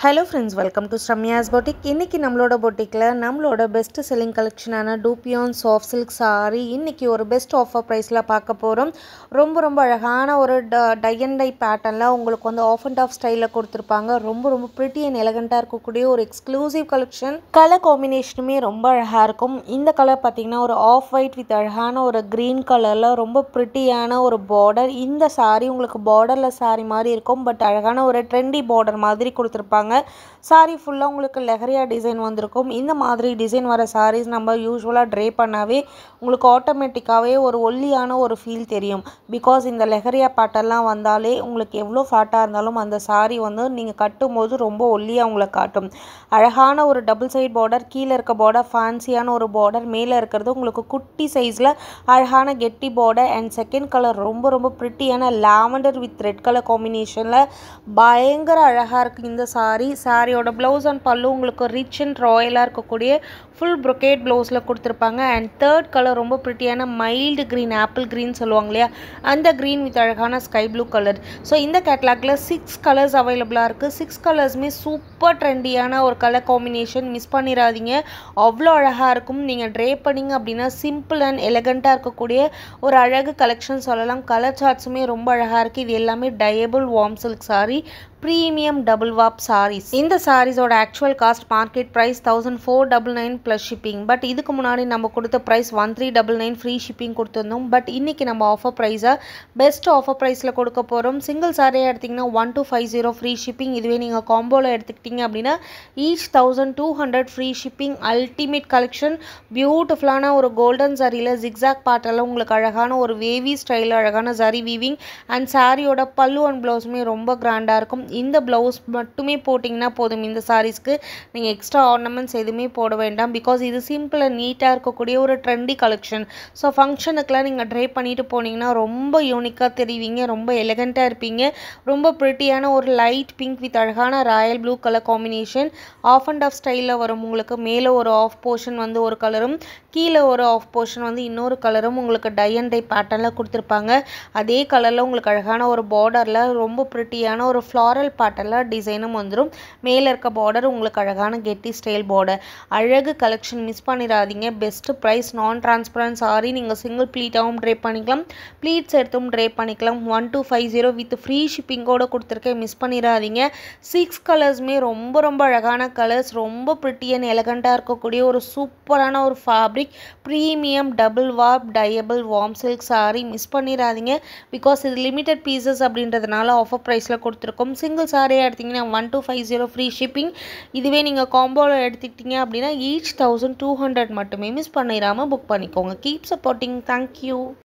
Hello friends, welcome to Sramya's Boutique. இன்னைக்கு நம்மளோட பொட்டிக்ல நம்மளோட பெஸ்ட் செல்லிங் கலெக்ஷனான டூபியான் சாஃப்ட் சில்க் சாரி இன்னைக்கு ஒரு பெஸ்ட் ஆஃபர் பிரைஸ்ல பார்க்க போறோம். ரொம்ப அழகான ஒரு டை அண்ட் டை பேட்டர்ன்ல உங்களுக்கு வந்து ஆஃப் அண்ட் ஆஃப் ஸ்டைல்ல கொடுத்திருப்பாங்க. ரொம்ப பிரிட்டி அண்ட் எலகண்டா இருக்கக்கூடிய ஒரு எக்ஸ்க்ளூசிவ் கலெக்ஷன். கலர் காம்பினேஷனுமே ரொம்ப அழகா இருக்கும். இந்த கலர் பாத்தீங்கன்னா ஒரு ஆஃப் ஒயிட் வித் அழகான ஒரு கிரீன் கலர்ல ரொம்ப பிரிட்டியான ஒரு border. இந்த சாரி உங்களுக்கு borderல சாரி மாதிரி இருக்கும். பட் அழகான ஒரு ட்ரெண்டி border மாதிரி கொடுத்திருப்பாங்க. சாரி ஃபுல்லா உங்களுக்கு லெஹரியா டிசைன் வந்திருக்கும். இந்த மாதிரி டிசைன் வர சாரீஸ் நம்ம யூசுவலா ட்ரே பண்ணாவே உங்களுக்கு ஆட்டோமேட்டிக்காவே ஒரு ஒல்லியான ஒரு ஃபீல் தெரியும். பிகாஸ் இந்த லெஹரியா பேட்டர்ன்லாம் வந்தாலே உங்களுக்கு எவ்வளோ ஃபாட்டா இருந்தாலும் அந்த சாரி வந்து நீங்க கட்டும்போது ரொம்ப ஒல்லியா உங்களை காட்டும். அழகான ஒரு டபுள் சைடு பார்டர், கீழ இருக்க பார்டர் ஃபேன்சியான ஒரு பார்டர், மேலே இருக்கிறது உங்களுக்கு குட்டி சைஸ்ல அழகான கெட்டி பார்டர் அண்ட் செகண்ட் கலர் ரொம்ப பிரிட்டியான லாவெண்டர் வித் ரெட் கலர் காம்பினேஷன்ல பயங்கர அழகா இருக்கு இந்த சாரியோட ப்ளவுஸ் அண்ட் பல்லு உங்களுக்கு ரிச் அண்ட் ராயலாக இருக்கக்கூடிய ஃபுல் brocade ப்ளவுஸில் கொடுத்துருப்பாங்க. அண்ட் தேர்ட் கலர் ரொம்ப பிரிட்டியான மைல்டு க்ரீன், ஆப்பிள் க்ரீன் சொல்லுவாங்க இல்லையா, அந்த க்ரீன் வித் அழகான ஸ்கை ப்ளூ கலர். ஸோ இந்த கேட்லாகில் 6 கலர்ஸ் அவைலபிளாக இருக்குது. 6 கலர்ஸுமே சூப்பர் ட்ரெண்டியான ஒரு கலர் காம்பினேஷன். மிஸ் பண்ணிடாதீங்க, அவ்வளோ அழகாக இருக்கும். நீங்கள் ட்ரே பண்ணிங்க அப்படின்னா சிம்பிள் அண்ட் எலகண்ட்டாக இருக்கக்கூடிய ஒரு அழகு கலெக்ஷன் சொல்லலாம். கலர் சார்ட்ஸுமே ரொம்ப அழகாக இருக்குது. இது எல்லாமே dyeable warm silk sari, premium double warp sarees. இந்த சாரீஸோட actual cost market price 1499 plus shipping. But இதுக்கு முன்னாடி நம்ம கொடுத்த ப்ரைஸ் 1399 ஃப்ரீ ஷிப்பிங் கொடுத்துருந்தோம். பட் இன்னைக்கு நம்ம ஆஃபர் ப்ரைஸாக பெஸ்ட் ஆஃபர் ப்ரைஸில் கொடுக்க போகிறோம். சிங்கிள் சாரியாக எடுத்திங்கன்னா 1250 ஃப்ரீ ஷிப்பிங். இதுவே நீங்கள் காம்போவில் எடுத்துக்கிட்டிங்க அப்படின்னா each 1200 free shipping. Ultimate collection, பியூட்டிஃபுல்லான ஒரு கோல்டன் சாரியில் ஜிக்ஸாக் பாட்டெல்லாம் உங்களுக்கு அழகான ஒரு வேவி ஸ்டைலில் அழகான சாரி வீவிங் அண்ட் சாரியோட பல்லு அண்ட் ப்ளவுஸுமே ரொம்ப கிராண்டாக இருக்கும். இந்த ப்ளவுஸ் மட்டுமே போட்டிங்கன்னா போதும். இந்த சாரீஸ்க்கு நீங்கள் எக்ஸ்ட்ரா ஆர்னமெண்ட்ஸ் எதுவுமே போட வேண்டாம். பிகாஸ் இது சிம்பிள் அண்ட் நீட்டாக இருக்கக்கூடிய ஒரு ட்ரெண்டி கலெக்ஷன். ஸோ ஃபங்க்ஷனுக்குலாம் நீங்கள் ட்ரை பண்ணிட்டு போனீங்கன்னா ரொம்ப யூனிக்காக தெரிவிங்க, ரொம்ப எலகண்ட்டாக இருப்பீங்க. ரொம்ப ப்ரிட்டியான ஒரு லைட் பிங்க் வித் அழகான royal blue colour combination. Half and half ஸ்டைலில் வரும். உங்களுக்கு மேலே ஒரு ஆஃப் போர்ஷன் வந்து ஒரு கலரும், கீழே ஒரு ஆஃப் போர்ஷன் வந்து இன்னொரு கலரும் உங்களுக்கு டை அண்ட் டை பேட்டர்னில் கொடுத்துருப்பாங்க. அதே கலரில் உங்களுக்கு அழகான ஒரு பார்டரில் ரொம்ப ப்ரிட்டியான ஒரு ஃப்ளாரல் பேட்டர்னில் டிசைனும் வந்துடும். மேலே இருக்க பார்டர் உங்களுக்கு அழகான கெட்டி ஸ்டைல் பார்டர். அழகு கலெக்ஷன், மிஸ் பண்ணிடாதீங்க. Best price. நான் டிரான்ஸ்பரண்ட் சாரி நீங்கள் சிங்கிள் ப்ளீட்டாகவும் ட்ரே பண்ணிக்கலாம், ப்ளீட்ஸ் எடுத்தும் ட்ரே பண்ணிக்கலாம். 1250 வித் ஃப்ரீ ஷிப்பிங்கோடு கொடுத்துருக்கேன், மிஸ் பண்ணிடாதீங்க. 6 கலர்ஸுமே ரொம்ப அழகான கலர்ஸ். ரொம்ப பிரிட்டி அண்ட் எலகண்ட்டாக இருக்கக்கூடிய ஒரு சூப்பரான ஒரு fabric, premium double warp dyeable warm silk sari. Miss பண்ணிடாதீங்க. பிகாஸ் இது லிமிடெட் பீசஸ் அப்படின்றதுனால ஆஃபர் ப்ரைஸில் கொடுத்துருக்கோம். சிங்கிள் சாரியாக எடுத்திங்கன்னா 1250 ஃப்ரீ ஷிப்பிங். இதுவே நீங்கள் காம்போவில் எடுத்துக்கிட்டீங்க அப்படின்னா ஈச் 1200 மட்டுமே. மிஸ் பண்ணிடாமல் புக் பண்ணிக்கோங்க. Keep supporting. தேங்க்யூ.